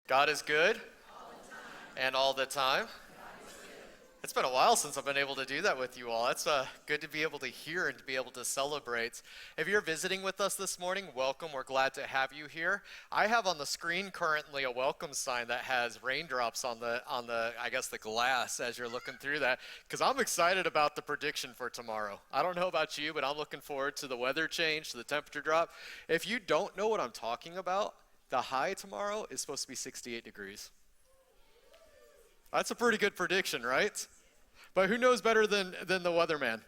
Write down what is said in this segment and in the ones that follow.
God is good and all the time. It's been a while since I've been able to do that with you all. It's good to be able to hear and to be able to celebrate. If you're visiting with us this morning, welcome. We're glad to have you here. I have on the screen currently a welcome sign that has raindrops on the the glass as you're looking through that, because I'm excited about the prediction for tomorrow. I don't know about you, but I'm looking forward to the weather change, to the temperature drop. If you don't know what I'm talking about, the high tomorrow is supposed to be 68 degrees. That's a pretty good prediction, right? But who knows better than the weatherman?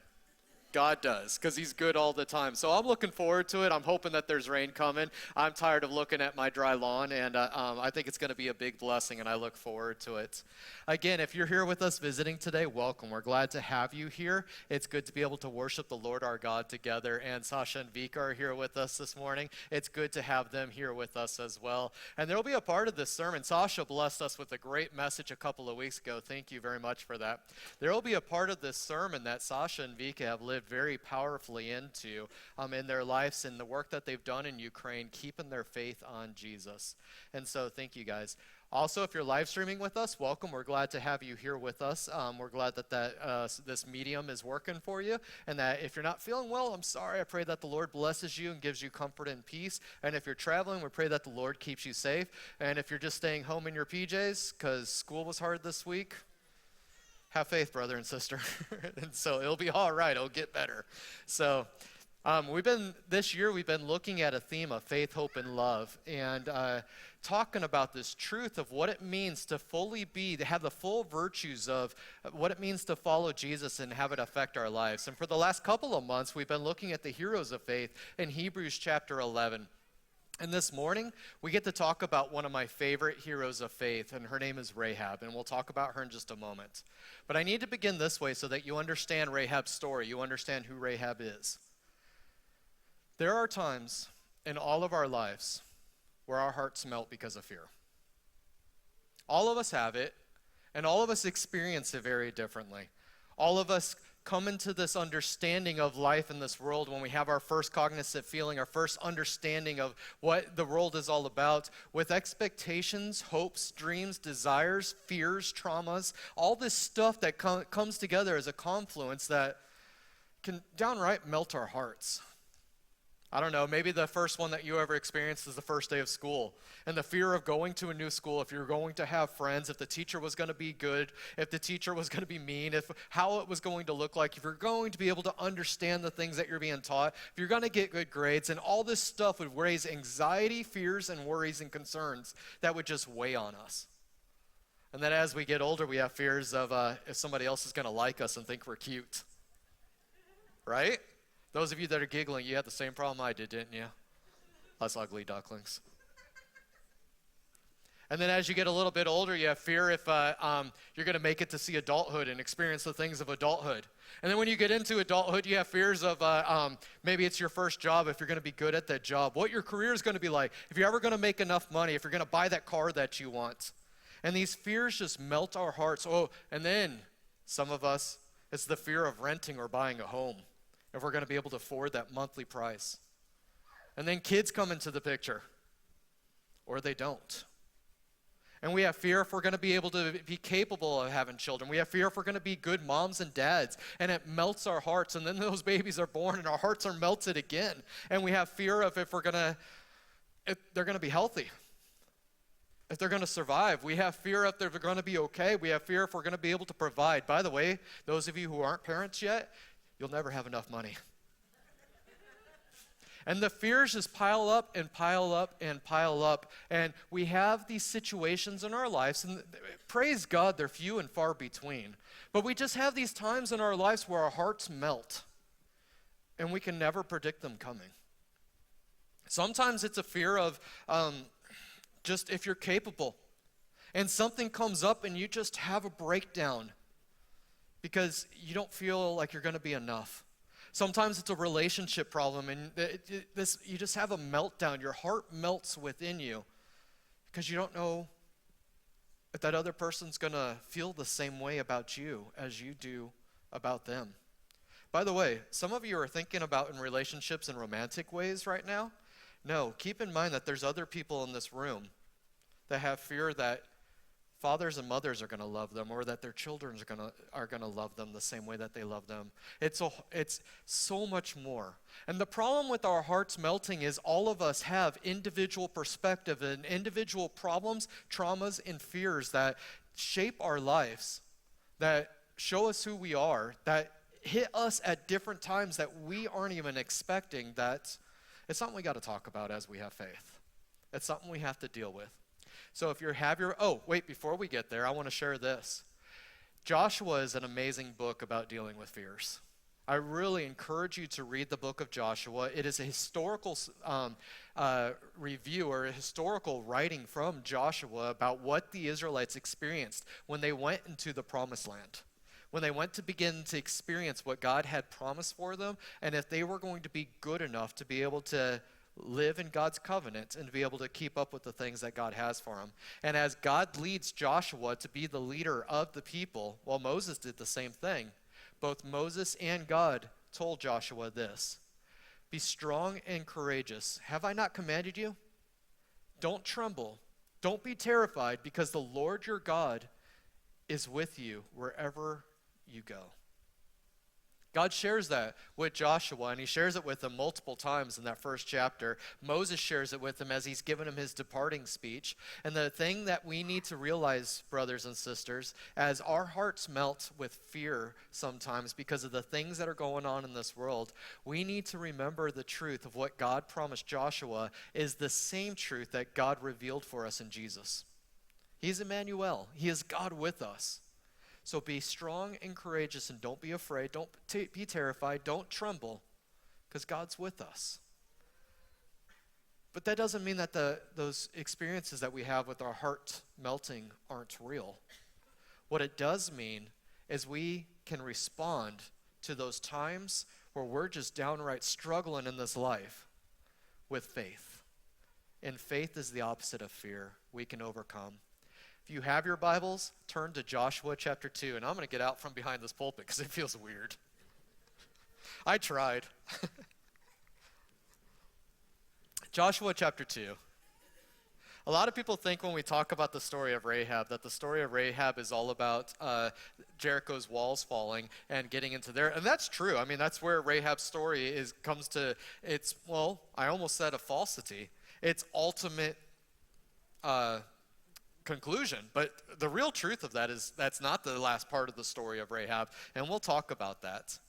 God does, because he's good all the time. So I'm looking forward to it. I'm hoping that there's rain coming. I'm tired of looking at my dry lawn, and I think it's going to be a big blessing, and I look forward to it. Again, if you're here with us visiting today, welcome. We're glad to have you here. It's good to be able to worship the Lord our God together, and Sasha and Vika are here with us this morning. It's good to have them here with us as well. And there will be a part of this sermon. Sasha blessed us with a great message a couple of weeks ago. Thank you very much for that. There will be a part of this sermon that Sasha and Vika have lived very powerfully into in their lives and the work that they've done in Ukraine, keeping their faith on Jesus. And so thank you guys. Also, if you're live streaming with us, welcome. We're glad to have you here with us. We're glad that this medium is working for you, and that if you're not feeling well, I'm sorry. I pray that the Lord blesses you and gives you comfort and peace. And if you're traveling, we pray that the Lord keeps you safe. And if you're just staying home in your PJs because school was hard this week, have faith, brother and sister. And so it'll be all right. It'll get better. So this year we've been looking at a theme of faith, hope, and love, and talking about this truth of what it means to to have the full virtues of what it means to follow Jesus and have it affect our lives. And for the last couple of months, we've been looking at the heroes of faith in Hebrews chapter 11. And this morning, we get to talk about one of my favorite heroes of faith, and her name is Rahab, and we'll talk about her in just a moment. But I need to begin this way so that you understand Rahab's story, you understand who Rahab is. There are times in all of our lives where our hearts melt because of fear. All of us have it, and all of us experience it very differently. All of us come into this understanding of life in this world when we have our first cognitive feeling, our first understanding of what the world is all about, with expectations, hopes, dreams, desires, fears, traumas, all this stuff that comes together as a confluence that can downright melt our hearts. I don't know, maybe the first one that you ever experienced is the first day of school, and the fear of going to a new school, if you're going to have friends, if the teacher was going to be good, if the teacher was going to be mean, how it was going to look like, if you're going to be able to understand the things that you're being taught, if you're going to get good grades, and all this stuff would raise anxiety, fears, and worries and concerns that would just weigh on us. And then as we get older, we have fears of if somebody else is going to like us and think we're cute, right? Those of you that are giggling, you had the same problem I did, didn't you? Us ugly ducklings. And then as you get a little bit older, you have fear if you're going to make it to see adulthood and experience the things of adulthood. And then when you get into adulthood, you have fears of maybe it's your first job, if you're going to be good at that job, what your career is going to be like, if you're ever going to make enough money, if you're going to buy that car that you want. And these fears just melt our hearts. Oh, and then some of us, it's the fear of renting or buying a home, if we're going to be able to afford that monthly price. And then kids come into the picture, or they don't. And we have fear if we're going to be able to be capable of having children. We have fear if we're going to be good moms and dads, and it melts our hearts. And then those babies are born, and our hearts are melted again. And we have fear of if they're going to be healthy, if they're going to survive. We have fear if they're going to be okay. We have fear if we're going to be able to provide. By the way, those of you who aren't parents yet, you'll never have enough money. And the fears just pile up and pile up and pile up. And we have these situations in our lives, and praise God, they're few and far between. But we just have these times in our lives where our hearts melt, and we can never predict them coming. Sometimes it's a fear of just if you're capable, and something comes up and you just have a breakdown because you don't feel like you're going to be enough. Sometimes it's a relationship problem, and you just have a meltdown. Your heart melts within you because you don't know if that other person's going to feel the same way about you as you do about them. By the way, some of you are thinking about in relationships in romantic ways right now. No, keep in mind that there's other people in this room that have fear that fathers and mothers are going to love them, or that their children are going to love them the same way that they love them. It's so much more. And the problem with our hearts melting is all of us have individual perspective and individual problems, traumas, and fears that shape our lives, that show us who we are, that hit us at different times that we aren't even expecting. That it's something we got to talk about as we have faith. It's something we have to deal with. So if you have before we get there, I want to share this. Joshua is an amazing book about dealing with fears. I really encourage you to read the book of Joshua. It is a historical review or a historical writing from Joshua about what the Israelites experienced when they went into the promised land, when they went to begin to experience what God had promised for them, and if they were going to be good enough to be able to live in God's covenant and to be able to keep up with the things that God has for them. And as God leads Joshua to be the leader of the people, well, Moses did the same thing. Both Moses and God told Joshua this: be strong and courageous. Have I not commanded you? Don't tremble. Don't be terrified, because the Lord your God is with you wherever you go. God shares that with Joshua, and he shares it with him multiple times in that first chapter. Moses shares it with him as he's given him his departing speech. And the thing that we need to realize, brothers and sisters, as our hearts melt with fear sometimes because of the things that are going on in this world, we need to remember the truth of what God promised Joshua is the same truth that God revealed for us in Jesus. He's Emmanuel. He is God with us. So be strong and courageous, and don't be afraid. Don't be terrified. Don't tremble, because God's with us. But that doesn't mean that those experiences that we have with our heart melting aren't real. What it does mean is we can respond to those times where we're just downright struggling in this life with faith. And faith is the opposite of fear. We can overcome. If you have your Bibles, turn to Joshua chapter 2. And I'm going to get out from behind this pulpit because it feels weird. I tried. Joshua chapter 2. A lot of people think when we talk about the story of Rahab that the story of Rahab is all about Jericho's walls falling and getting into there. And that's true. I mean, that's where Rahab's story comes to its, well, I almost said a falsity. Its ultimate conclusion. But the real truth of that is that's not the last part of the story of Rahab, and we'll talk about that.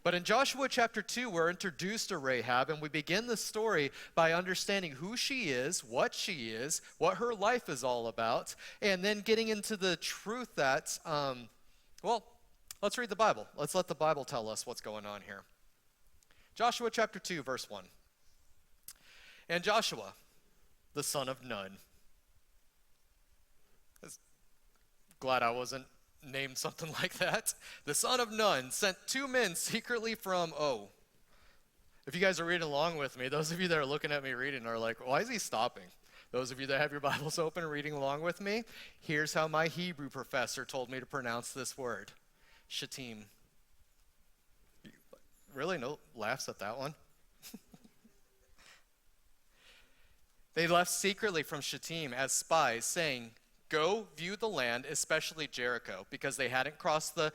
But in Joshua chapter 2, we're introduced to Rahab, and we begin the story by understanding who she is, what her life is all about, and then getting into the truth that, let's read the Bible. Let's let the Bible tell us what's going on here. Joshua chapter 2, verse 1. And Joshua, the son of Nun. Glad I wasn't named something like that. The son of Nun sent 2 men secretly from If you guys are reading along with me, those of you that are looking at me reading are like, why is he stopping? Those of you that have your Bibles open and reading along with me, here's how my Hebrew professor told me to pronounce this word. Shittim. Really? No laughs at that one? They left secretly from Shittim as spies, saying, go view the land, especially Jericho, because they hadn't crossed the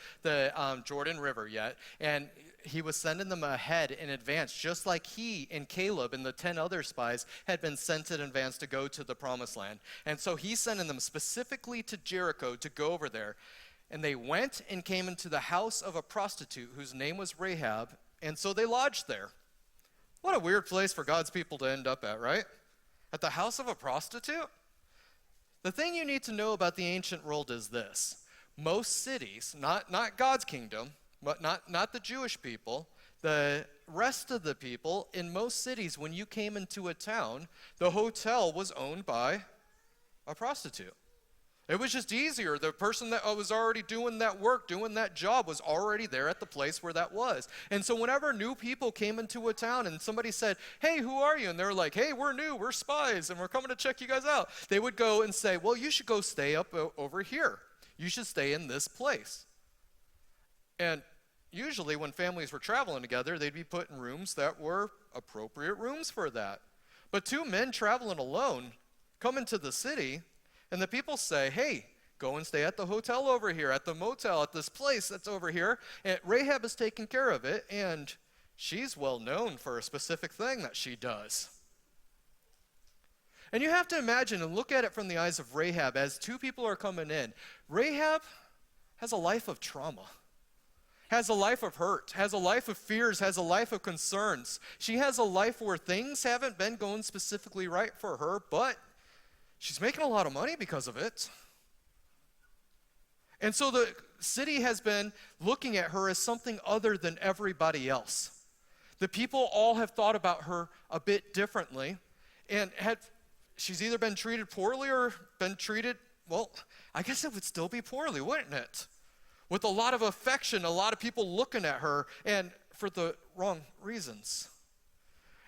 Jordan River yet. And he was sending them ahead in advance, just like he and Caleb and the 10 other spies had been sent in advance to go to the promised land. And so he's sending them specifically to Jericho to go over there. And they went and came into the house of a prostitute whose name was Rahab, and so they lodged there. What a weird place for God's people to end up at, right? At the house of a prostitute? The thing you need to know about the ancient world is this. Most cities, not God's kingdom, but not the Jewish people, the rest of the people in most cities, when you came into a town, the hotel was owned by a prostitute. It was just easier. The person that was already doing that work, doing that job, was already there at the place where that was. And so whenever new people came into a town and somebody said, hey, who are you? And they're like, hey, we're new, we're spies, and we're coming to check you guys out. They would go and say, well, you should go stay up over here. You should stay in this place. And usually when families were traveling together, they'd be put in rooms that were appropriate rooms for that. But 2 men traveling alone come into the city, And the people say, hey, go and stay at the hotel over here, at the motel, at this place that's over here. And Rahab is taking care of it, and she's well known for a specific thing that she does. And you have to imagine and look at it from the eyes of Rahab as two people are coming in. Rahab has a life of trauma, has a life of hurt, has a life of fears, has a life of concerns. She has a life where things haven't been going specifically right for her, but she's making a lot of money because of it. And so the city has been looking at her as something other than everybody else. The people all have thought about her a bit differently, and she's either been treated poorly or been treated, well, I guess it would still be poorly, wouldn't it? With a lot of affection, a lot of people looking at her, and for the wrong reasons.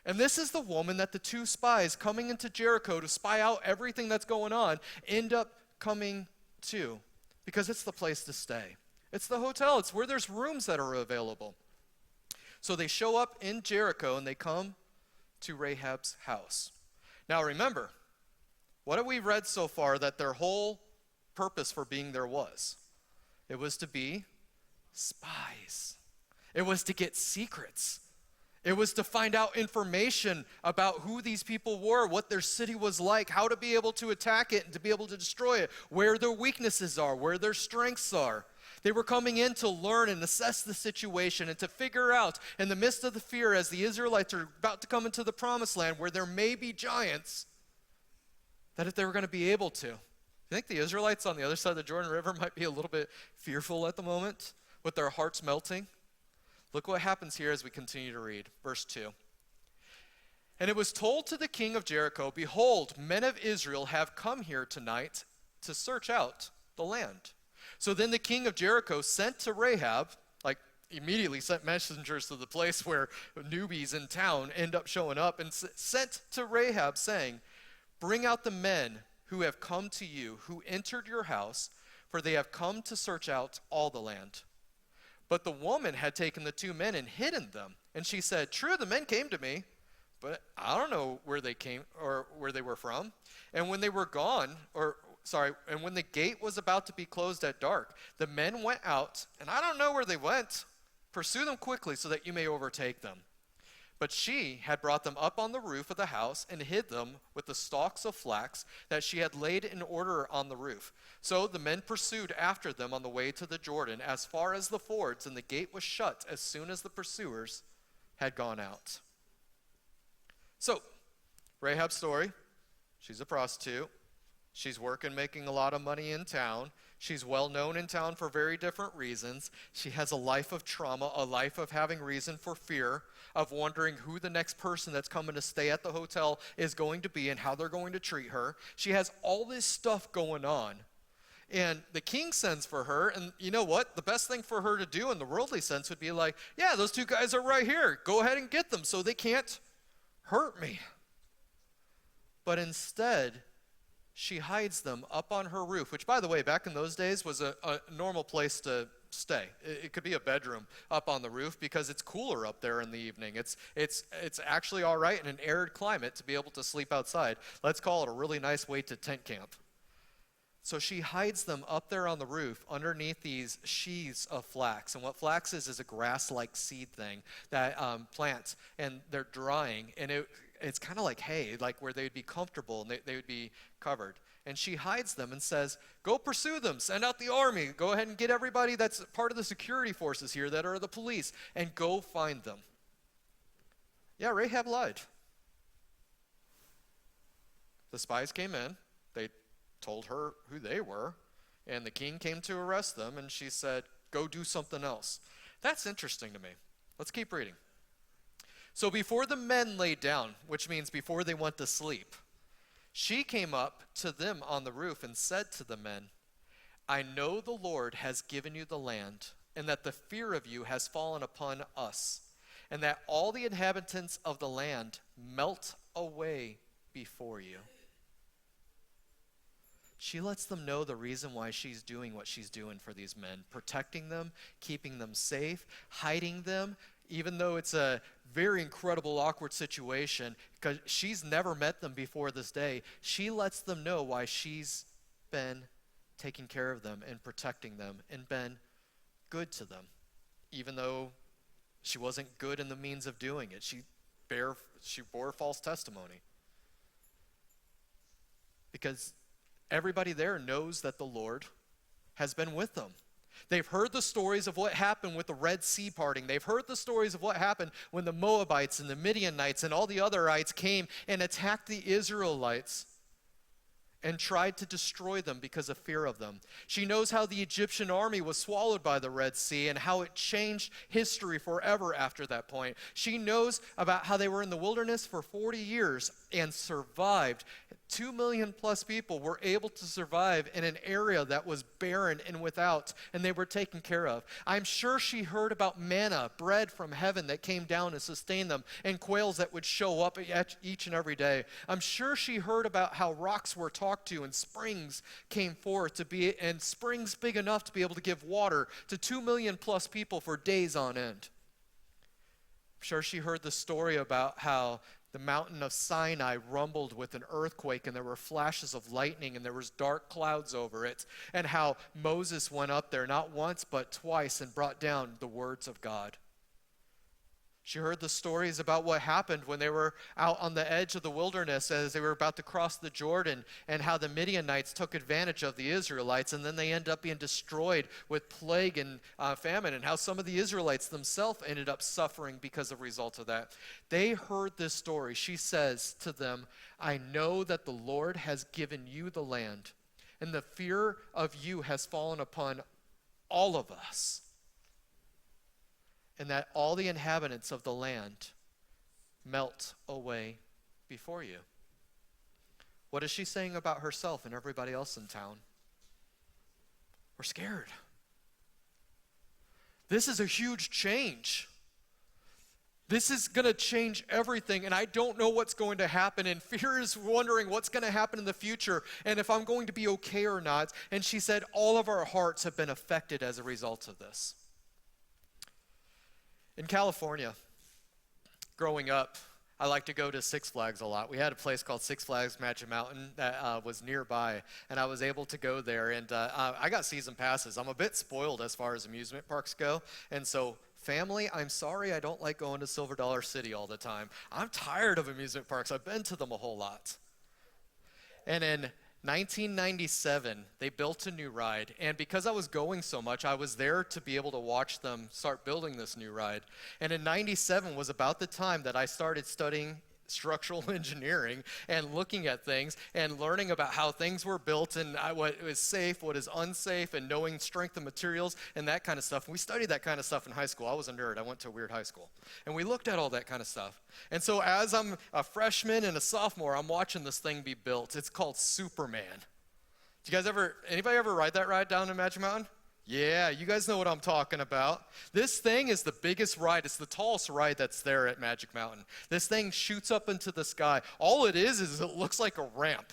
And this is the woman that the two spies coming into Jericho to spy out everything that's going on end up coming to, because it's the place to stay. It's the hotel. It's where there's rooms that are available. So they show up in Jericho, and they come to Rahab's house. Now remember, what have we read so far that their whole purpose for being there was? It was to be spies. It was to get secrets. It was to find out information about who these people were, what their city was like, how to be able to attack it and to be able to destroy it, where their weaknesses are, where their strengths are. They were coming in to learn and assess the situation and to figure out, in the midst of the fear, as the Israelites are about to come into the promised land where there may be giants, that if they were going to be able to. You think the Israelites on the other side of the Jordan River might be a little bit fearful at the moment, with their hearts melting? Look what happens here as we continue to read. Verse 2. And it was told to the king of Jericho, behold, men of Israel have come here tonight to search out the land. So then the king of Jericho sent to Rahab, immediately sent messengers to the place where newbies in town end up showing up, and sent to Rahab saying, bring out the men who have come to you, who entered your house, for they have come to search out all the land. But the woman had taken the two men and hidden them. And she said, true, the men came to me, but I don't know where they came or where they were from. And when they were gone, and when the gate was about to be closed at dark, the men went out, and I don't know where they went. Pursue them quickly so that you may overtake them. But she had brought them up on the roof of the house and hid them with the stalks of flax that she had laid in order on the roof. So the men pursued after them on the way to the Jordan as far as the fords, and the gate was shut as soon as the pursuers had gone out. So, Rahab's story, she's a prostitute. She's working, making a lot of money in town. She's well known in town for very different reasons. She has a life of trauma, a life of having reason for fear, of wondering who the next person that's coming to stay at the hotel is going to be and how they're going to treat her. She has all this stuff going on. And the king sends for her, and you know what? The best thing for her to do in the worldly sense would be like, yeah, those two guys are right here. Go ahead and get them so they can't hurt me. But instead, she hides them up on her roof, which, by the way, back in those days was a normal place to stay. It could be a bedroom up on the roof because it's cooler up there in the evening. It's actually all right in an arid climate to be able to sleep outside. Let's call it a really nice way to tent camp. So she hides them up there on the roof underneath these sheaths of flax. And what flax is a grass-like seed thing that plants, and they're drying, and it's kind of like hay, like where they would be comfortable and they would be covered. And she hides them and says, go pursue them, send out the army, go ahead and get everybody that's part of the security forces here that are the police, and go find them. Yeah, Rahab lied. The spies came in, they told her who they were, and the king came to arrest them, and she said, go do something else. That's interesting to me. Let's keep reading. So before the men lay down, which means before they went to sleep, she came up to them on the roof and said to the men, I know the Lord has given you the land, and that the fear of you has fallen upon us, and that all the inhabitants of the land melt away before you. She lets them know the reason why she's doing what she's doing for these men, protecting them, keeping them safe, hiding them, even though it's a very incredible, awkward situation, because she's never met them before this day. She lets them know why she's been taking care of them and protecting them and been good to them, even though she wasn't good in the means of doing it. She bore false testimony. Because everybody there knows that the Lord has been with them. They've heard the stories of what happened with the Red Sea parting. They've heard the stories of what happened when the Moabites and the Midianites and all the otherites came and attacked the Israelites and tried to destroy them because of fear of them. She knows how the Egyptian army was swallowed by the Red Sea and how it changed history forever after that point. She knows about how they were in the wilderness for 40 years and survived. 2 million plus people were able to survive in an area that was barren and without, and they were taken care of. I'm sure she heard about manna, bread from heaven that came down and sustained them, and quails that would show up each and every day. I'm sure she heard about how rocks were talked to and springs came forth and springs big enough to be able to give water to 2 million plus people for days on end. I'm sure she heard the story about how the mountain of Sinai rumbled with an earthquake, and there were flashes of lightning, and there was dark clouds over it, and how Moses went up there not once but twice and brought down the words of God. She heard the stories about what happened when they were out on the edge of the wilderness as they were about to cross the Jordan, and how the Midianites took advantage of the Israelites, and then they ended up being destroyed with plague and famine, and how some of the Israelites themselves ended up suffering because of the result of that. They heard this story. She says to them, I know that the Lord has given you the land, and the fear of you has fallen upon all of us, and that all the inhabitants of the land melt away before you. What is she saying about herself and everybody else in town? We're scared. This is a huge change. This is going to change everything, and I don't know what's going to happen, and fear is wondering what's going to happen in the future and if I'm going to be okay or not. And she said, all of our hearts have been affected as a result of this. In California, growing up, I like to go to Six Flags a lot. We had a place called Six Flags Magic Mountain that was nearby, and I was able to go there, and I got season passes. I'm a bit spoiled as far as amusement parks go, and so family, I'm sorry I don't like going to Silver Dollar City all the time. I'm tired of amusement parks. I've been to them a whole lot. And in 1997, they built a new ride, and because I was going so much, I was there to be able to watch them start building this new ride. And in 97 was about the time that I started studying structural engineering and looking at things and learning about how things were built and what is safe, what is unsafe, and knowing strength of materials and that kind of stuff. We studied that kind of stuff in high school. I was a nerd. I went to a weird high school. And we looked at all that kind of stuff. And so as I'm a freshman and a sophomore, I'm watching this thing be built. It's called Superman. Anybody ever ride that ride down in Magic Mountain? Yeah, you guys know what I'm talking about. This thing is the biggest ride. It's the tallest ride that's there at Magic Mountain. This thing shoots up into the sky. All it is it looks like a ramp.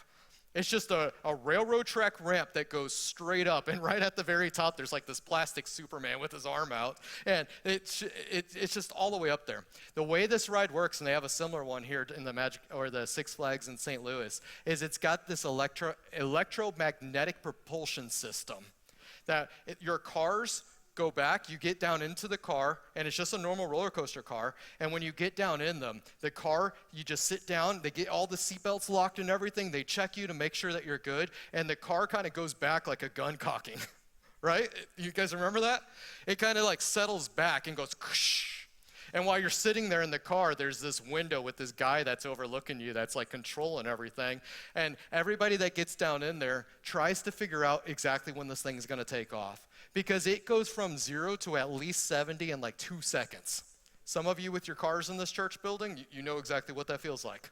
It's just a railroad track ramp that goes straight up, and right at the very top, there's like this plastic Superman with his arm out, and it's just all the way up there. The way this ride works, and they have a similar one here in the Six Flags in St. Louis, is it's got this electromagnetic propulsion system. That your cars go back, you get down into the car, and it's just a normal roller coaster car, and when you get down in them, the car, you just sit down, they get all the seatbelts locked and everything, they check you to make sure that you're good, and the car kind of goes back like a gun cocking, right? You guys remember that? It kind of like settles back and goes, and while you're sitting there in the car, there's this window with this guy that's overlooking you that's like controlling everything. And everybody that gets down in there tries to figure out exactly when this thing is going to take off. Because it goes from 0 to at least 70 in like 2 seconds. Some of you with your cars in this church building, you know exactly what that feels like.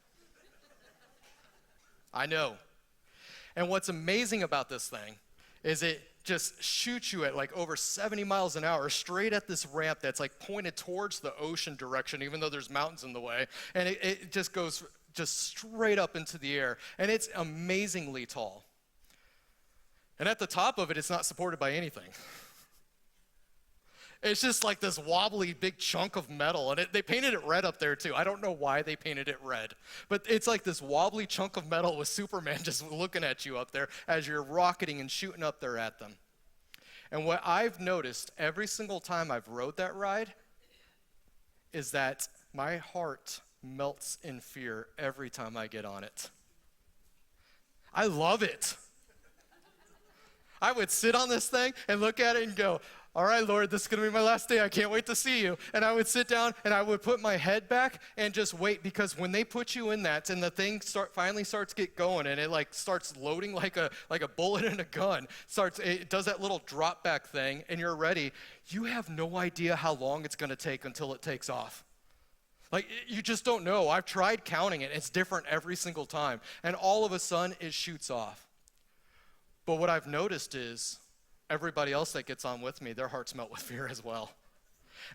I know. And what's amazing about this thing is it just shoots you at like over 70 miles an hour straight at this ramp that's like pointed towards the ocean direction, even though there's mountains in the way. And it just goes just straight up into the air. And it's amazingly tall. And at the top of it, it's not supported by anything. It's just like this wobbly big chunk of metal, and they painted it red up there too. I don't know why they painted it red, but it's like this wobbly chunk of metal with Superman just looking at you up there as you're rocketing and shooting up there at them. And what I've noticed every single time I've rode that ride is that my heart melts in fear every time I get on it. I love it. I would sit on this thing and look at it and go, all right, Lord, this is going to be my last day. I can't wait to see you. And I would sit down and I would put my head back and just wait, because when they put you in that and the thing finally starts get going and it like starts loading like a bullet in a gun, it does that little drop back thing and you're ready, you have no idea how long it's going to take until it takes off. Like, you just don't know. I've tried counting it. It's different every single time. And all of a sudden, it shoots off. But what I've noticed is everybody else that gets on with me, their hearts melt with fear as well.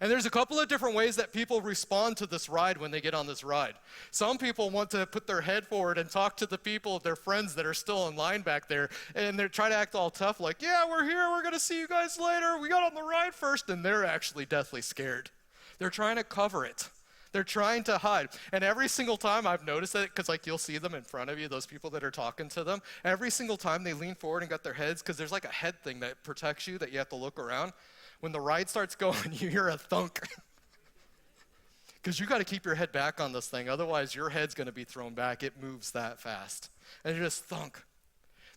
And there's a couple of different ways that people respond to this ride when they get on this ride. Some people want to put their head forward and talk to the people, their friends that are still in line back there, and they're trying to act all tough like, yeah, we're here, we're going to see you guys later, we got on the ride first, and they're actually deathly scared. They're trying to cover it. They're trying to hide. And every single time I've noticed that, because like you'll see them in front of you, those people that are talking to them, every single time they lean forward and got their heads, because there's like a head thing that protects you that you have to look around. When the ride starts going, you hear a thunk. Because you got to keep your head back on this thing, otherwise your head's going to be thrown back. It moves that fast. And you just thunk.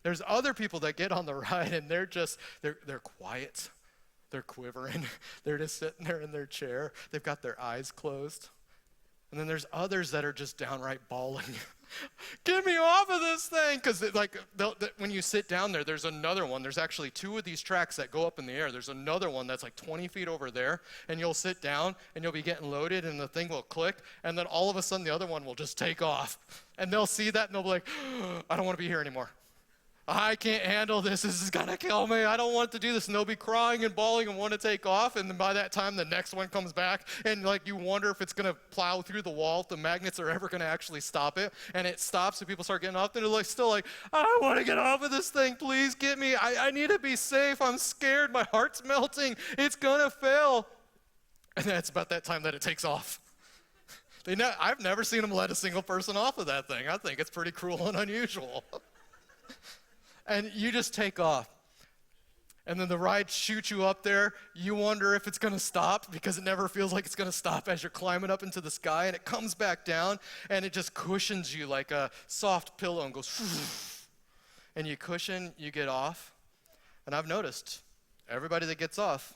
There's other people that get on the ride and they're quiet. They're quivering. They're just sitting there in their chair. They've got their eyes closed. And then there's others that are just downright bawling. Get me off of this thing. Because when you sit down there, there's another one. There's actually two of these tracks that go up in the air. There's another one that's like 20 feet over there. And you'll sit down and you'll be getting loaded and the thing will click. And then all of a sudden the other one will just take off. And they'll see that and they'll be like, I don't want to be here anymore. I can't handle this. This is going to kill me. I don't want to do this. And they'll be crying and bawling and want to take off. And then by that time, the next one comes back. And like you wonder if it's going to plow through the wall, if the magnets are ever going to actually stop it. And it stops and people start getting off. And they're like, still like, I want to get off of this thing. Please get me. I need to be safe. I'm scared. My heart's melting. It's going to fail. And that's about that time that it takes off. I've never seen them let a single person off of that thing. I think it's pretty cruel and unusual. And you just take off. And then the ride shoots you up there. You wonder if it's going to stop because it never feels like it's going to stop as you're climbing up into the sky. And it comes back down and it just cushions you like a soft pillow and goes, and you cushion, you get off. And I've noticed everybody that gets off,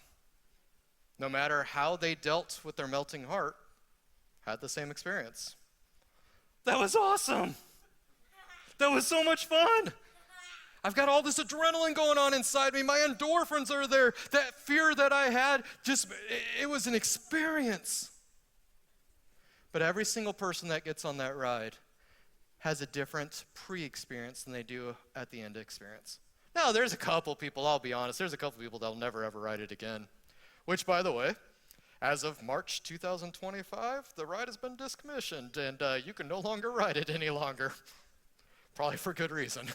no matter how they dealt with their melting heart, had the same experience. That was awesome. That was so much fun. I've got all this adrenaline going on inside me. My endorphins are there. That fear that I had, it was an experience. But every single person that gets on that ride has a different pre-experience than they do at the end experience. Now, there's a couple people, I'll be honest, there's a couple people that'll never ever ride it again. Which, by the way, as of March 2025, the ride has been decommissioned, and you can no longer ride it any longer. Probably for good reason.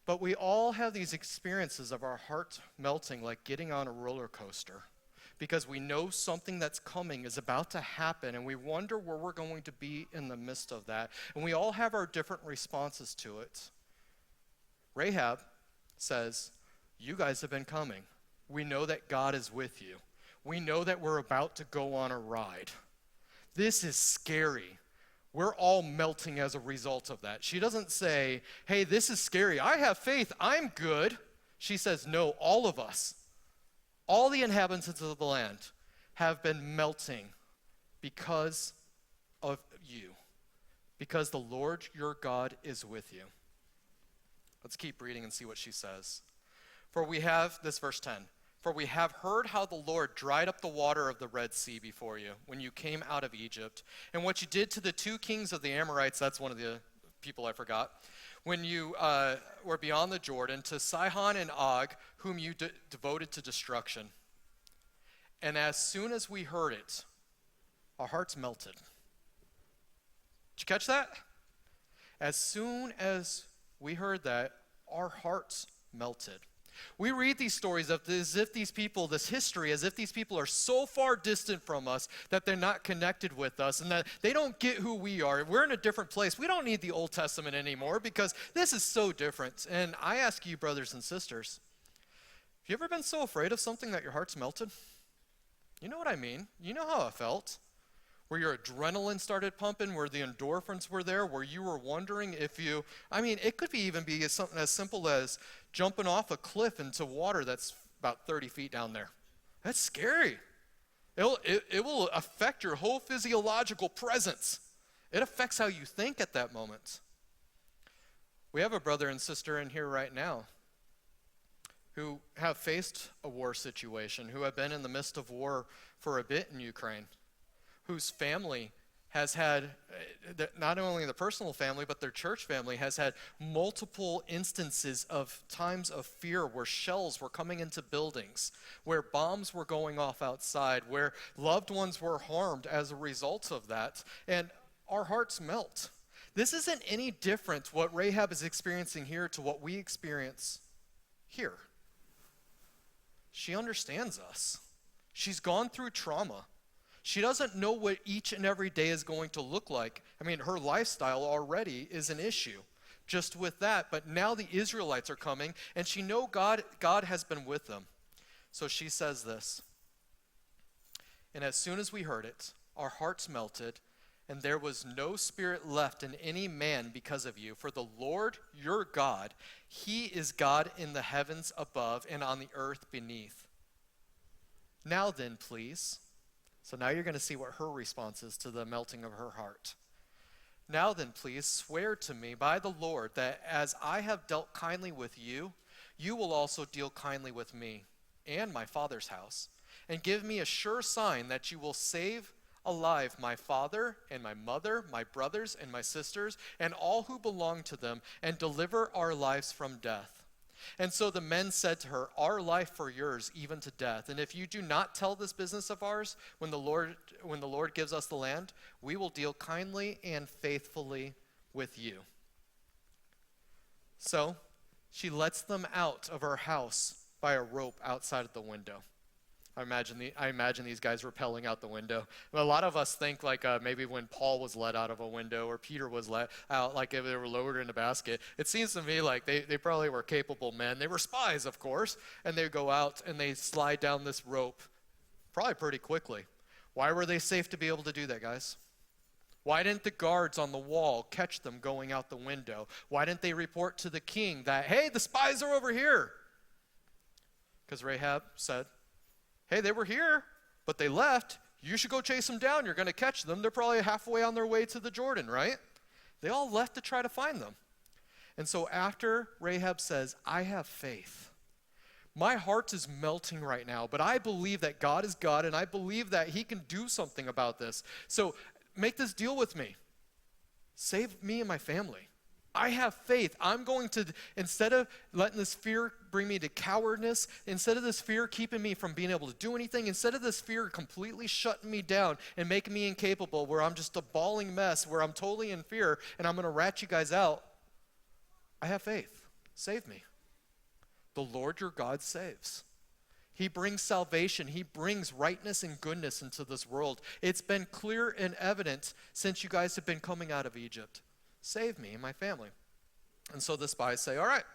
But we all have these experiences of our heart melting like getting on a roller coaster because we know something that's coming is about to happen and we wonder where we're going to be in the midst of that. And we all have our different responses to it. Rahab says, you guys have been coming. We know that God is with you. We know that we're about to go on a ride. This is scary. We're all melting as a result of that. She doesn't say, hey, this is scary. I have faith. I'm good. She says, no, all of us, all the inhabitants of the land have been melting because of you, because the Lord your God is with you. Let's keep reading and see what she says. For we have, this verse 10, for we have heard how the Lord dried up the water of the Red Sea before you when you came out of Egypt, and what you did to the two kings of the Amorites, that's one of the people I forgot, when you were beyond the Jordan, to Sihon and Og, whom you devoted to destruction. And as soon as we heard it, our hearts melted. Did you catch that? As soon as we heard that, our hearts melted. We read these stories as if these people, this history, as if these people are so far distant from us that they're not connected with us and that they don't get who we are. We're in a different place. We don't need the Old Testament anymore because this is so different. And I ask you, brothers and sisters, have you ever been so afraid of something that your heart's melted? You know what I mean. You know how it felt. Where your adrenaline started pumping, where the endorphins were there, where you were wondering if you, it could even be something as simple as jumping off a cliff into water that's about 30 feet down there. That's scary. It will affect your whole physiological presence. It affects how you think at that moment. We have a brother and sister in here right now who have faced a war situation, who have been in the midst of war for a bit in Ukraine, whose family has had, not only the personal family, but their church family has had multiple instances of times of fear where shells were coming into buildings, where bombs were going off outside, where loved ones were harmed as a result of that, and our hearts melt. This isn't any different what Rahab is experiencing here to what we experience here. She understands us. She's gone through trauma. She doesn't know what each and every day is going to look like. Her lifestyle already is an issue just with that. But now the Israelites are coming, and she knows God has been with them. So she says this, "And as soon as we heard it, our hearts melted, and there was no spirit left in any man because of you. For the Lord your God, he is God in the heavens above and on the earth beneath. Now then, please." So now you're going to see what her response is to the melting of her heart. "Now then, please swear to me by the Lord that as I have dealt kindly with you, you will also deal kindly with me and my father's house, and give me a sure sign that you will save alive my father and my mother, my brothers and my sisters, and all who belong to them, and deliver our lives from death." And so the men said to her, "Our life for yours, even to death. And if you do not tell this business of ours, when the Lord gives us the land, we will deal kindly and faithfully with you." So she lets them out of her house by a rope outside of the window. I imagine these guys rappelling out the window. A lot of us think like maybe when Paul was let out of a window or Peter was let out, like if they were lowered in a basket. It seems to me like they probably were capable men. They were spies, of course, and they go out and they slide down this rope probably pretty quickly. Why were they safe to be able to do that, guys? Why didn't the guards on the wall catch them going out the window? Why didn't they report to the king that, "Hey, the spies are over here"? Because Rahab said, "Hey, they were here, but they left. You should go chase them down. You're going to catch them. They're probably halfway on their way to the Jordan," right? They all left to try to find them. And so after Rahab says, "I have faith. My heart is melting right now, but I believe that God is God, and I believe that he can do something about this. So make this deal with me. Save me and my family. I have faith. I'm going to, instead of letting this fear bring me to cowardice, instead of this fear keeping me from being able to do anything, instead of this fear completely shutting me down and making me incapable, where I'm just a bawling mess, where I'm totally in fear, and I'm going to rat you guys out, I have faith. Save me." The Lord your God saves. He brings salvation. He brings rightness and goodness into this world. It's been clear and evident since you guys have been coming out of Egypt. Save me and my family. And so the spies say, "All right,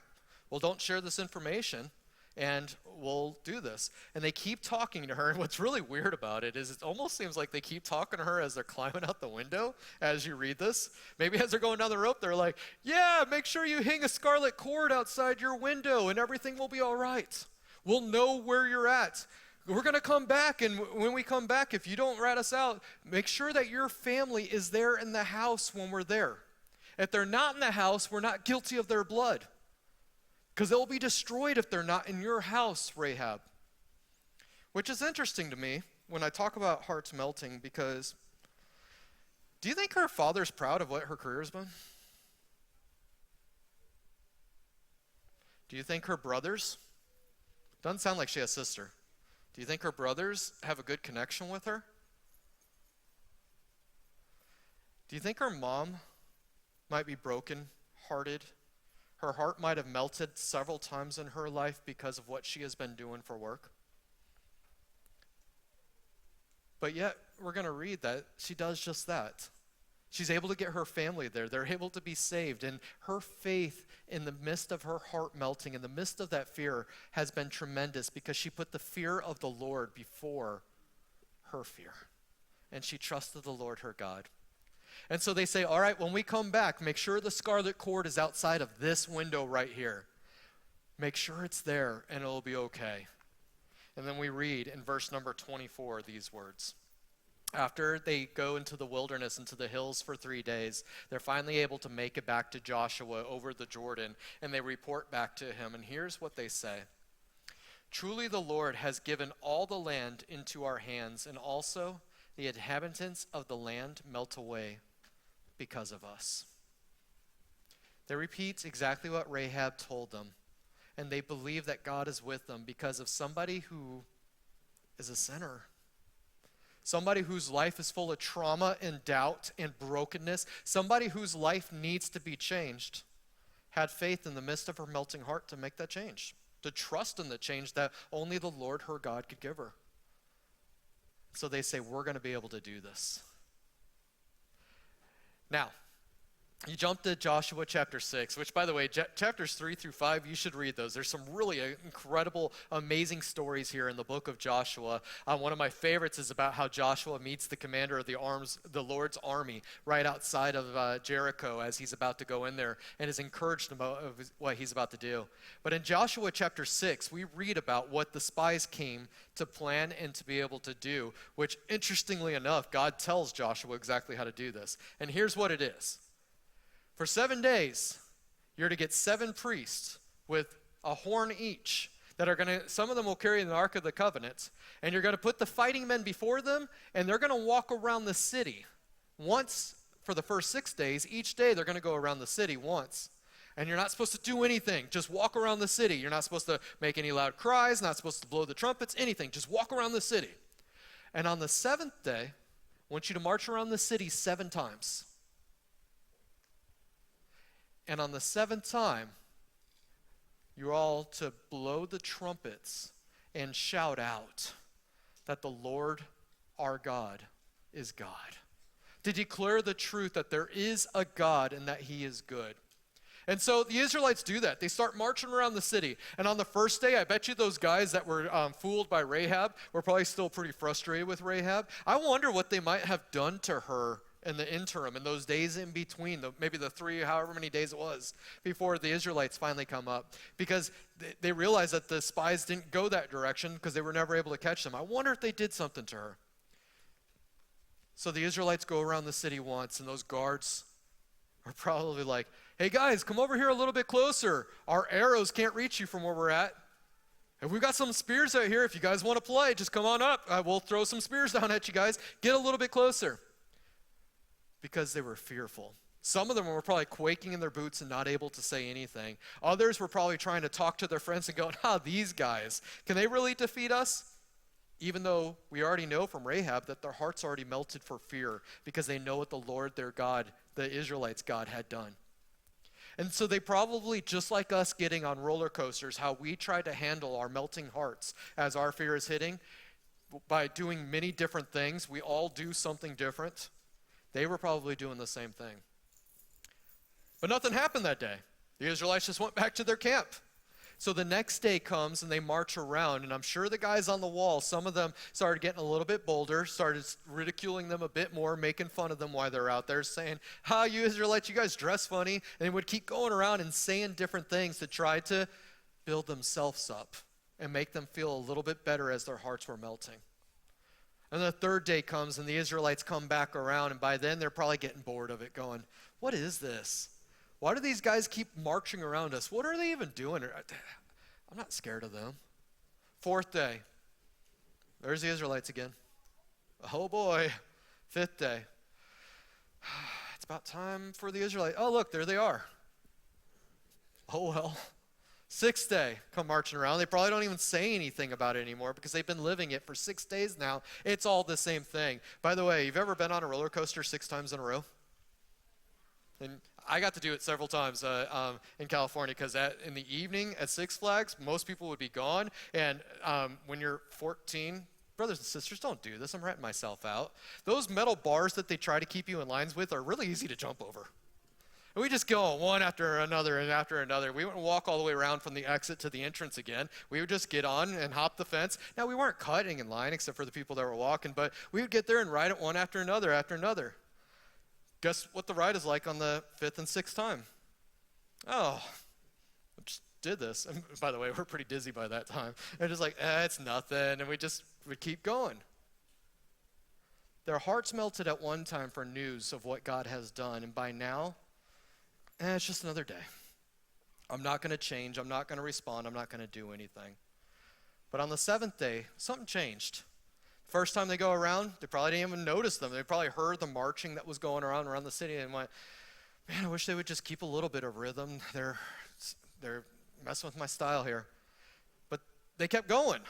well, don't share this information, and we'll do this." And they keep talking to her. And what's really weird about it is it almost seems like they keep talking to her as they're climbing out the window as you read this. Maybe as they're going down the rope, they're like, "Yeah, make sure you hang a scarlet cord outside your window, and everything will be all right. We'll know where you're at. We're going to come back, and when we come back, if you don't rat us out, make sure that your family is there in the house when we're there. If they're not in the house, we're not guilty of their blood, because they'll be destroyed if they're not in your house, Rahab." Which is interesting to me when I talk about hearts melting, because do you think her father's proud of what her career's been? Do you think her brothers? Doesn't sound like she has a sister. Do you think her brothers have a good connection with her? Do you think her mom might be broken-hearted Her heart might have melted several times in her life because of what she has been doing for work. But yet, we're going to read that she does just that. She's able to get her family there. They're able to be saved. And her faith in the midst of her heart melting, in the midst of that fear, has been tremendous because she put the fear of the Lord before her fear. And she trusted the Lord her God. And so they say, all right, when we come back, make sure the scarlet cord is outside of this window right here. Make sure it's there and it'll be okay. And then we read in verse number 24 these words. After they go into the wilderness, into the hills for 3 days, they're finally able to make it back to Joshua over the Jordan, and they report back to him. And here's what they say. Truly the Lord has given all the land into our hands, and also the inhabitants of the land melt away because of us. They repeat exactly what Rahab told them, and they believe that God is with them because of somebody who is a sinner. Somebody whose life is full of trauma and doubt and brokenness. Somebody whose life needs to be changed. Had faith in the midst of her melting heart to make that change. To trust in the change that only the Lord her God could give her. So they say, we're going to be able to do this. Now, you jump to Joshua chapter 6, which, by the way, chapters 3 through 5, you should read those. There's some really incredible, amazing stories here in the book of Joshua. One of my favorites is about how Joshua meets the commander of the Lord's army right outside of Jericho as he's about to go in there and is encouraged about what he's about to do. But in Joshua chapter 6, we read about what the spies came to plan and to be able to do, which, interestingly enough, God tells Joshua exactly how to do this. And here's what it is. For 7 days, you're to get 7 priests with a horn each that are going to, some of them will carry the Ark of the Covenant, and you're going to put the fighting men before them, and they're going to walk around the city once for the first 6 days. Each day, they're going to go around the city once. And you're not supposed to do anything. Just walk around the city. You're not supposed to make any loud cries, not supposed to blow the trumpets, anything. Just walk around the city. And on the 7th day, I want you to march around the city 7 times. And on the 7th time, you're all to blow the trumpets and shout out that the Lord our God is God. To declare the truth that there is a God and that he is good. And so the Israelites do that. They start marching around the city. And on the first day, I bet you those guys that were fooled by Rahab were probably still pretty frustrated with Rahab. I wonder what they might have done to her in the interim, in those days in between, maybe the 3, however many days it was, before the Israelites finally come up. Because they realized that the spies didn't go that direction because they were never able to catch them. I wonder if they did something to her. So the Israelites go around the city once, and those guards are probably like, hey guys, come over here a little bit closer. Our arrows can't reach you from where we're at. And we've got some spears out here. If you guys want to play, just come on up. We'll throw some spears down at you guys. Get a little bit closer. Because they were fearful. Some of them were probably quaking in their boots and not able to say anything. Others were probably trying to talk to their friends and going, these guys, can they really defeat us? Even though we already know from Rahab that their hearts already melted for fear because they know what the Lord their God, the Israelites' God, had done. And so they probably, just like us getting on roller coasters, how we try to handle our melting hearts as our fear is hitting, by doing many different things. We all do something different. They were probably doing the same thing. But nothing happened that day. The Israelites just went back to their camp. So the next day comes and they march around, and I'm sure the guys on the wall, some of them started getting a little bit bolder, started ridiculing them a bit more, making fun of them while they're out there, saying, you Israelites, you guys dress funny. And they would keep going around and saying different things to try to build themselves up and make them feel a little bit better as their hearts were melting. And the 3rd day comes, and the Israelites come back around, and by then they're probably getting bored of it, going, what is this? Why do these guys keep marching around us? What are they even doing? I'm not scared of them. 4th day, there's the Israelites again. Oh boy. 5th day, it's about time for the Israelites. Oh look, there they are. Oh well. 6th day, come marching around. They probably don't even say anything about it anymore because they've been living it for 6 days now. It's all the same thing. By the way, you've ever been on a roller coaster 6 times in a row? And I got to do it several times in California because in the evening at Six Flags, most people would be gone. And when you're 14, brothers and sisters, don't do this. I'm renting myself out. Those metal bars that they try to keep you in lines with are really easy to jump over. And we just go one after another and after another. We wouldn't walk all the way around from the exit to the entrance again. We would just get on and hop the fence. Now, we weren't cutting in line except for the people that were walking, but we would get there and ride it one after another after another. Guess what the ride is like on the 5th and 6th time? Oh, I just did this. And by the way, we're pretty dizzy by that time. And just like, it's nothing. And we'd keep going. Their hearts melted at one time for news of what God has done. And by now, it's just another day. I'm not going to change. I'm not going to respond. I'm not going to do anything. But on the 7th day, something changed. First time they go around, they probably didn't even notice them. They probably heard the marching that was going around the city and went, man, I wish they would just keep a little bit of rhythm. They're messing with my style here. But they kept going.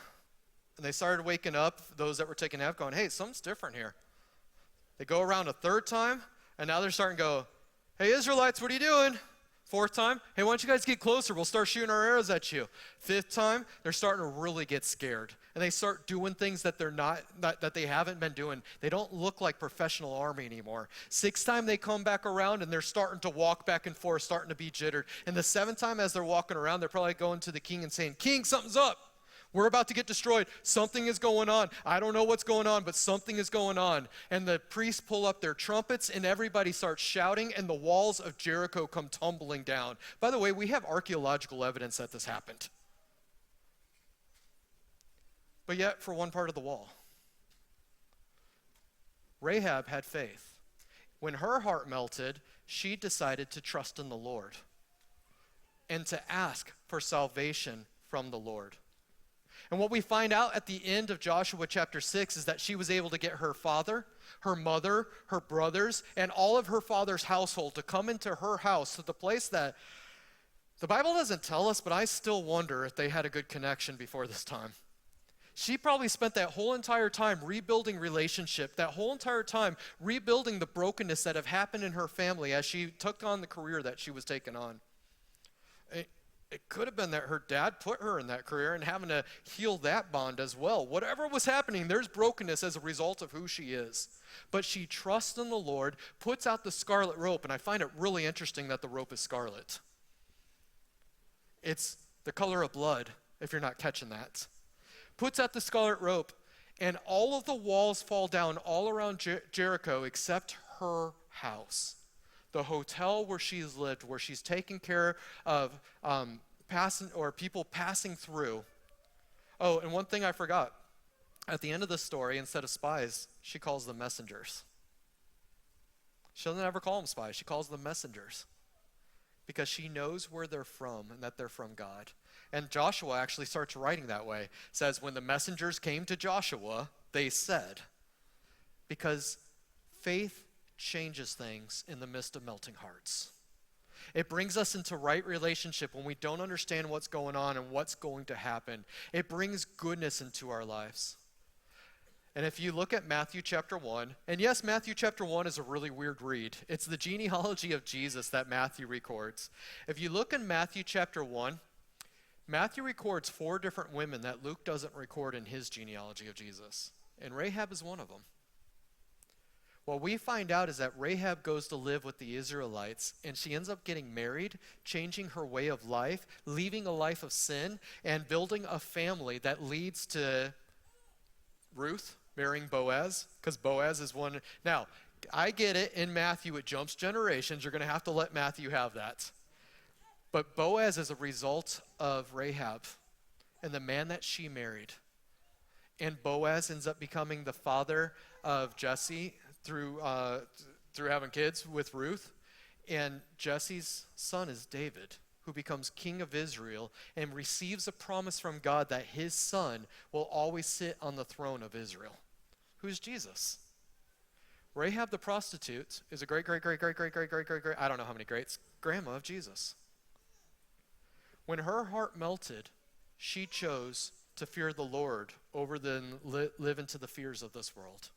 And they started waking up, those that were taking nap, going, hey, something's different here. They go around a 3rd time, and now they're starting to go, hey, Israelites, what are you doing? 4th time, hey, why don't you guys get closer? We'll start shooting our arrows at you. 5th time, they're starting to really get scared. And they start doing things that that they haven't been doing. They don't look like professional army anymore. 6th time, they come back around, and they're starting to walk back and forth, starting to be jittered. And the 7th time, as they're walking around, they're probably going to the king and saying, King, something's up. We're about to get destroyed. Something is going on. I don't know what's going on, but something is going on. And the priests pull up their trumpets, and everybody starts shouting, and the walls of Jericho come tumbling down. By the way, we have archaeological evidence that this happened. But yet, for one part of the wall, Rahab had faith. When her heart melted, she decided to trust in the Lord and to ask for salvation from the Lord. And what we find out at the end of Joshua chapter 6 is that she was able to get her father, her mother, her brothers, and all of her father's household to come into her house, to the place that the Bible doesn't tell us, but I still wonder if they had a good connection before this time. She probably spent that whole entire time rebuilding relationship, that whole entire time rebuilding the brokenness that have happened in her family as she took on the career that she was taking on. It could have been that her dad put her in that career and having to heal that bond as well. Whatever was happening, there's brokenness as a result of who she is. But she trusts in the Lord, puts out the scarlet rope, and I find it really interesting that the rope is scarlet. It's the color of blood, if you're not catching that. Puts out the scarlet rope, and all of the walls fall down all around Jericho except her house. The hotel where she's lived, where she's taken care of people passing through. Oh, and one thing I forgot. At the end of the story, instead of spies, she calls them messengers. She doesn't ever call them spies. She calls them messengers because she knows where they're from and that they're from God. And Joshua actually starts writing that way. It says, when the messengers came to Joshua, they said, because faith changes things in the midst of melting hearts. It brings us into right relationship when we don't understand what's going on and what's going to happen. It brings goodness into our lives. And if you look at Matthew chapter 1, and yes, Matthew chapter 1 is a really weird read. It's the genealogy of Jesus that Matthew records. If you look in Matthew chapter 1, Matthew records 4 different women that Luke doesn't record in his genealogy of Jesus. And Rahab is one of them. What we find out is that Rahab goes to live with the Israelites, and she ends up getting married, changing her way of life, leaving a life of sin, and building a family that leads to Ruth marrying Boaz, because Boaz is one. Now, I get it, in Matthew it jumps generations. You're going to have to let Matthew have that. But Boaz is a result of Rahab and the man that she married. And Boaz ends up becoming the father of Jesse through having kids with Ruth. And Jesse's son is David, who becomes king of Israel and receives a promise from God that his son will always sit on the throne of Israel. Who's Jesus? Rahab the prostitute is a great, I don't know how many greats, grandma of Jesus. When her heart melted, she chose to fear the Lord over than live into the fears of this world.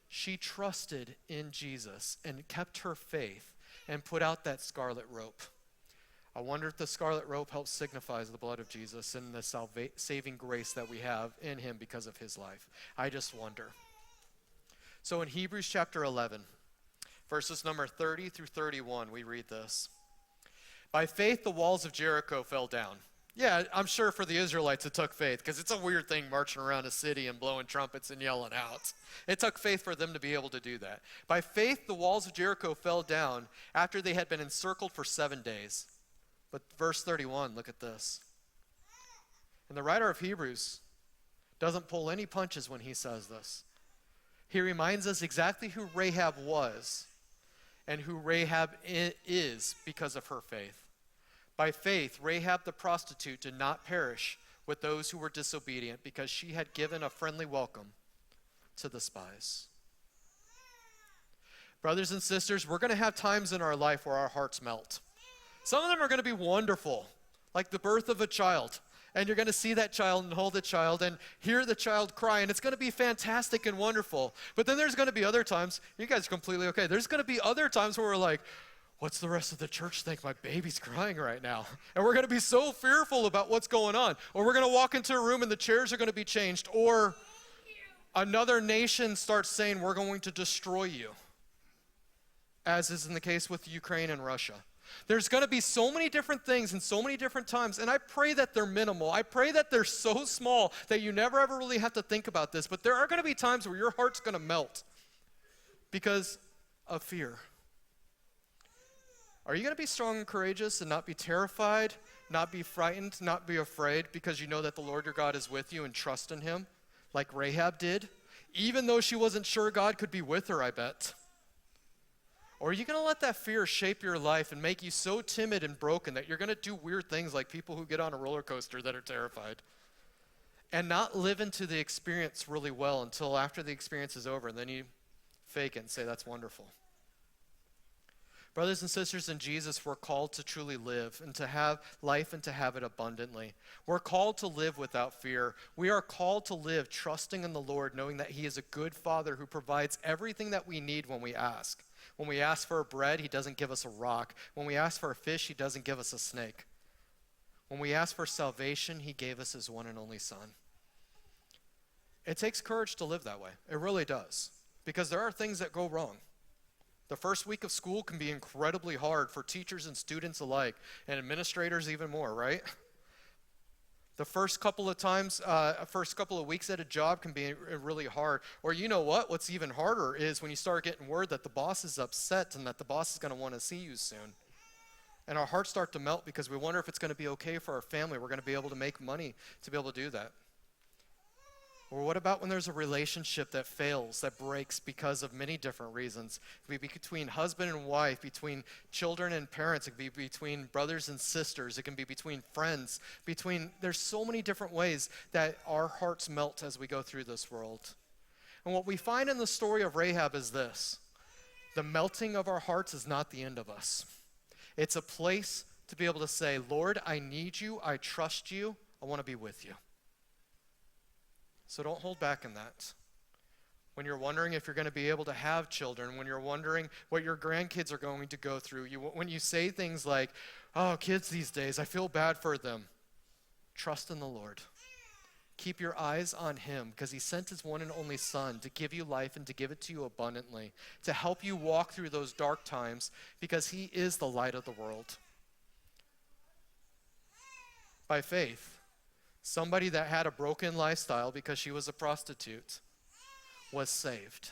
She trusted in Jesus and kept her faith and put out that scarlet rope. I wonder if the scarlet rope helps signifies the blood of Jesus and the saving grace that we have in him because of his life. I just wonder. So in Hebrews chapter 11, verses number 30 through 31, we read this. By faith, the walls of Jericho fell down. Yeah, I'm sure for the Israelites it took faith, because it's a weird thing marching around a city and blowing trumpets and yelling out. It took faith for them to be able to do that. By faith, the walls of Jericho fell down after they had been encircled for 7 days. But verse 31, look at this. And the writer of Hebrews doesn't pull any punches when he says this. He reminds us exactly who Rahab was and who Rahab is because of her faith. By faith, Rahab the prostitute did not perish with those who were disobedient because she had given a friendly welcome to the spies. Brothers and sisters, we're going to have times in our life where our hearts melt. Some of them are going to be wonderful, like the birth of a child. And you're going to see that child and hold the child and hear the child cry, and it's going to be fantastic and wonderful. But then there's going to be other times, you guys are completely okay. There's going to be other times where we're like, what's the rest of the church think? My baby's crying right now. And we're going to be so fearful about what's going on. Or we're going to walk into a room and the chairs are going to be changed. Or another nation starts saying, we're going to destroy you. As is in the case with Ukraine and Russia. There's going to be so many different things and so many different times. And I pray that they're minimal. I pray that they're so small that you never ever really have to think about this. But there are going to be times where your heart's going to melt because of fear. Are you going to be strong and courageous and not be terrified, not be frightened, not be afraid because you know that the Lord your God is with you and trust in him like Rahab did, even though she wasn't sure God could be with her, I bet? Or are you going to let that fear shape your life and make you so timid and broken that you're going to do weird things like people who get on a roller coaster that are terrified and not live into the experience really well until after the experience is over, and then you fake it and say, that's wonderful? Brothers and sisters in Jesus, we're called to truly live and to have life and to have it abundantly. We're called to live without fear. We are called to live trusting in the Lord, knowing that he is a good Father who provides everything that we need when we ask. When we ask for bread, he doesn't give us a rock. When we ask for a fish, he doesn't give us a snake. When we ask for salvation, he gave us his one and only Son. It takes courage to live that way. It really does. Because there are things that go wrong. The first week of school can be incredibly hard for teachers and students alike, and administrators even more, right? The first couple of weeks at a job can be really hard. Or you know what? What's even harder is when you start getting word that the boss is upset and that the boss is going to want to see you soon. And our hearts start to melt because we wonder if it's going to be okay for our family. We're going to be able to make money to be able to do that. Or what about when there's a relationship that fails, that breaks because of many different reasons? It could be between husband and wife, between children and parents. It could be between brothers and sisters. It can be between friends. There's so many different ways that our hearts melt as we go through this world. And what we find in the story of Rahab is this. The melting of our hearts is not the end of us. It's a place to be able to say, Lord, I need you. I trust you. I want to be with you. So don't hold back in that. When you're wondering if you're going to be able to have children, when you're wondering what your grandkids are going to go through, when you say things like, oh, kids these days, I feel bad for them. Trust in the Lord. Keep your eyes on him because he sent his one and only Son to give you life and to give it to you abundantly, to help you walk through those dark times because he is the light of the world. By faith, somebody that had a broken lifestyle because she was a prostitute was saved.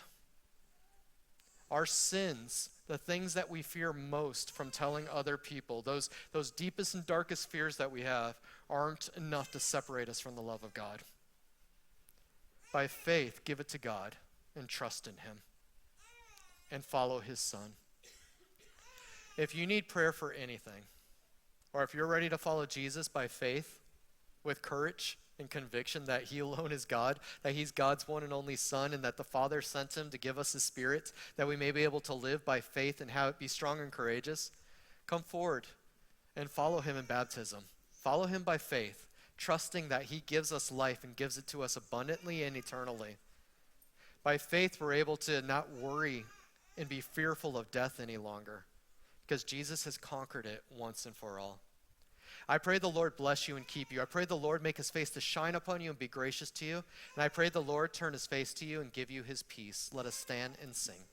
Our sins, the things that we fear most from telling other people, those deepest and darkest fears that we have, aren't enough to separate us from the love of God. By faith, give it to God and trust in him and follow his Son. If you need prayer for anything, or if you're ready to follow Jesus by faith, with courage and conviction that he alone is God, that he's God's one and only Son, and that the Father sent him to give us his Spirit, that we may be able to live by faith and have it be strong and courageous, come forward and follow him in baptism. Follow him by faith, trusting that he gives us life and gives it to us abundantly and eternally. By faith, we're able to not worry and be fearful of death any longer, because Jesus has conquered it once and for all. I pray the Lord bless you and keep you. I pray the Lord make his face to shine upon you and be gracious to you. And I pray the Lord turn his face to you and give you his peace. Let us stand and sing.